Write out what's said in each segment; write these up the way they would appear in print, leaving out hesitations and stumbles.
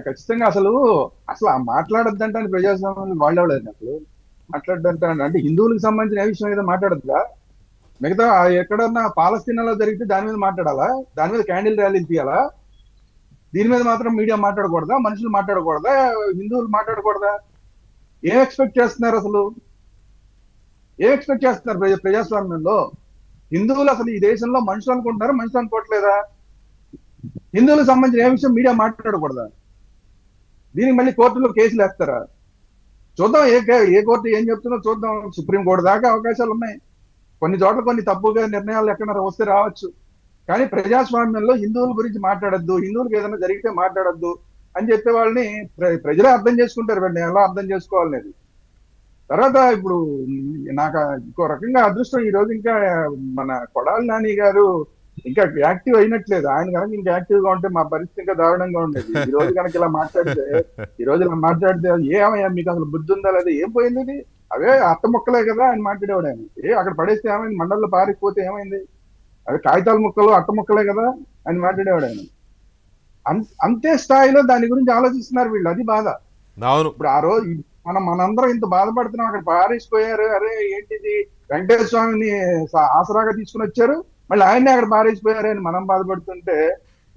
ఖచ్చితంగా అసలు అసలు ఆ మాట్లాడొద్దంటే ప్రజాస్వామ్యం వాళ్ళు ఎవలేదు అసలు మాట్లాడద్దంటే అంటే హిందువులకు సంబంధించిన ఏ విషయం ఏదో మాట్లాడద్దా? మిగతా ఎక్కడన్నా పాలస్తీనాలో జరిగితే దాని మీద మాట్లాడాలా? దాని మీద క్యాండిల్ ర్యాలీలు తీయాలా? దీని మీద మాత్రం మీడియా మాట్లాడకూడదా? మనుషులు మాట్లాడకూడదా? హిందువులు మాట్లాడకూడదా? ఏం ఎక్స్పెక్ట్ చేస్తున్నారు అసలు? ఏం ఎక్స్పెక్ట్ చేస్తున్నారు ప్రజాస్వామ్యంలో? హిందువులు అసలు ఈ దేశంలో మనుషులు అనుకుంటున్నారా, మనుషులు అనుకోవట్లేదా? హిందువులకు సంబంధించిన ఏ విషయం మీడియా మాట్లాడకూడదా? దీనికి మళ్ళీ కోర్టులో కేసులు వేస్తారా? చూద్దాం ఏ కోర్టు ఏం చెప్తుందో చూద్దాం. సుప్రీంకోర్టు దాకా అవకాశాలు ఉన్నాయి. కొన్ని చోట్ల కొన్ని తప్పుగా నిర్ణయాలు ఎక్కడ వస్తే రావచ్చు. కానీ ప్రజాస్వామ్యంలో హిందువుల గురించి మాట్లాడొద్దు, హిందువులకు ఏదైనా జరిగితే మాట్లాడొద్దు అని చెప్పే వాళ్ళని ప్రజలే అర్థం చేసుకుంటారు. వీళ్ళని ఎలా అర్థం చేసుకోవాలనేది. తర్వాత ఇప్పుడు నాకు ఇంకో రకంగా అదృష్టం, ఈ రోజు ఇంకా మన కొడాలి నాని గారు ఇంకా యాక్టివ్ అయినట్లేదు. ఆయన కనుక ఇంకా యాక్టివ్ గా ఉంటే మా పరిస్థితి ఇంకా దారుణంగా ఉండేది. ఈ రోజు కనుక ఇలా మాట్లాడితే ఏమయ్యా మీకు అసలు బుద్ధి ఉందా లేదా? ఏం పోయింది ఇది? అవే అట్ట మొక్కలే కదా అని మాట్లాడేవాడు ఆయన. అక్కడ పడేస్తే ఏమైంది? మండల్లో పారిపోతే ఏమైంది? అవి కాగితాల ముక్కలు అట్ట ముక్కలే కదా అని మాట్లాడేవాడు ఆయన. అంతే స్థాయిలో దాని గురించి ఆలోచిస్తున్నారు వీళ్ళు. అది బాధ. ఇప్పుడు ఆ రోజు మనందరం ఇంత బాధపడుతున్నాం, అక్కడ పారేసిపోయారు. అరే ఏంటిది, వెంకటేశ్వర స్వామిని ఆసరాగా తీసుకుని వచ్చారు, మళ్ళీ ఆయన్ని అక్కడ పారేసిపోయారు అని మనం బాధపడుతుంటే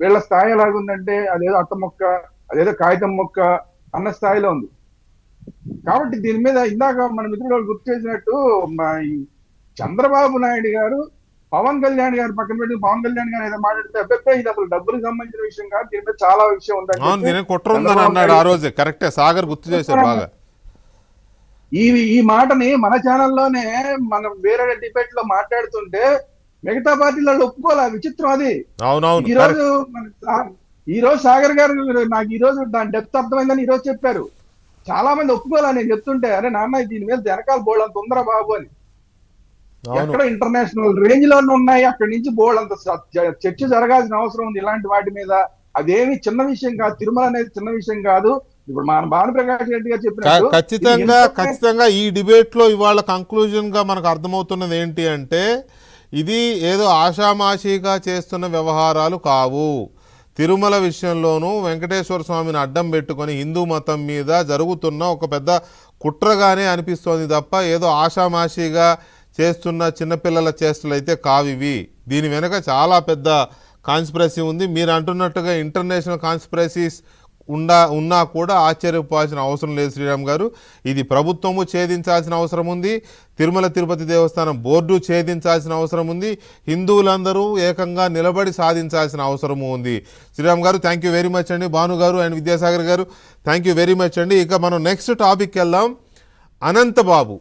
వీళ్ళ స్థాయి ఎలాగుందంటే అదేదో అట్ట మొక్క, అదేదో కాగితం మొక్క అన్న స్థాయిలో ఉంది. కాబట్టి దీని మీద ఇందాక మన మిత్రులు గుర్తు చేసినట్టు చంద్రబాబు నాయుడు గారు పవన్ కళ్యాణ్ గారు పక్కన పెట్టి పవన్ కళ్యాణ్ గారు ఏదో మాట్లాడితే అబ్బాయి ఇది అసలు డబ్బులకు సంబంధించిన విషయం కాదు, దీని మీద చాలా విషయం ఉంది. ఈ మాటని మన ఛానల్లోనే మనం వేరే డిబేట్ లో మాట్లాడుతుంటే మిగతా పార్టీల వాళ్ళు ఒప్పుకోలే. విచిత్రం అది. ఈ రోజు సాగర్ గారు నాకు ఈ రోజు దాని డెప్త్ అర్థమైందని ఈ రోజు చెప్పారు. చాలా మంది ఒప్పుకోలే నేను చెప్తుంటే. అరే నాన్న దీని మీద వెనకాల బోల్డ్ అంత ఉందరా బాబు అని. ఎక్కడ ఇంటర్నేషనల్ రేంజ్ లోనే ఉన్నాయి. అక్కడి నుంచి బోల్డ్ అంత చర్చ జరగాల్సిన అవసరం ఉంది ఇలాంటి వాటి మీద. అదేమి చిన్న విషయం కాదు. తిరుమల అనేది చిన్న విషయం కాదు. ఇప్పుడు మన భానుప్రకాష్ రెడ్డి గారు చెప్పినట్టు ఖచ్చితంగా ఈ డిబేట్ లో ఇవాళ కంక్లూజన్ గా మనకు అర్థమవుతున్నది ఏంటి అంటే, ఇది ఏదో ఆషామాషిగా చేస్తున్న వ్యవహారాలు కావు. తిరుమల విషయంలోనూ వెంకటేశ్వర స్వామిని అడ్డం పెట్టుకొని హిందూ మతం మీద జరుగుతున్న ఒక పెద్ద కుట్రగానే అనిపిస్తోంది తప్ప ఏదో ఆషామాషిగా చేస్తున్న చిన్నపిల్లల చేష్టలు అయితే కావివి. దీని వెనక చాలా పెద్ద కాన్స్పిరసీ ఉంది. మీరు అంటున్నట్టుగా ఇంటర్నేషనల్ కాన్స్పిరసీస్ ఉన్నా కూడా ఆశ్చర్యపోవాల్సిన అవసరం లేదు శ్రీరామ్ గారు. ఇది ప్రభుత్వము ఛేదించాల్సిన అవసరం ఉంది. తిరుమల తిరుపతి దేవస్థానం బోర్డు ఛేదించాల్సిన అవసరం ఉంది. హిందువులందరూ ఏకంగా నిలబడి సాధించాల్సిన అవసరము ఉంది. శ్రీరామ్ గారు థ్యాంక్ యూ వెరీ మచ్ అండి. భాను గారు అండ్ విద్యాసాగర్ గారు థ్యాంక్ యూ వెరీ మచ్ అండి. ఇక మనం నెక్స్ట్ టాపిక్కి వెళ్దాం. అనంతబాబు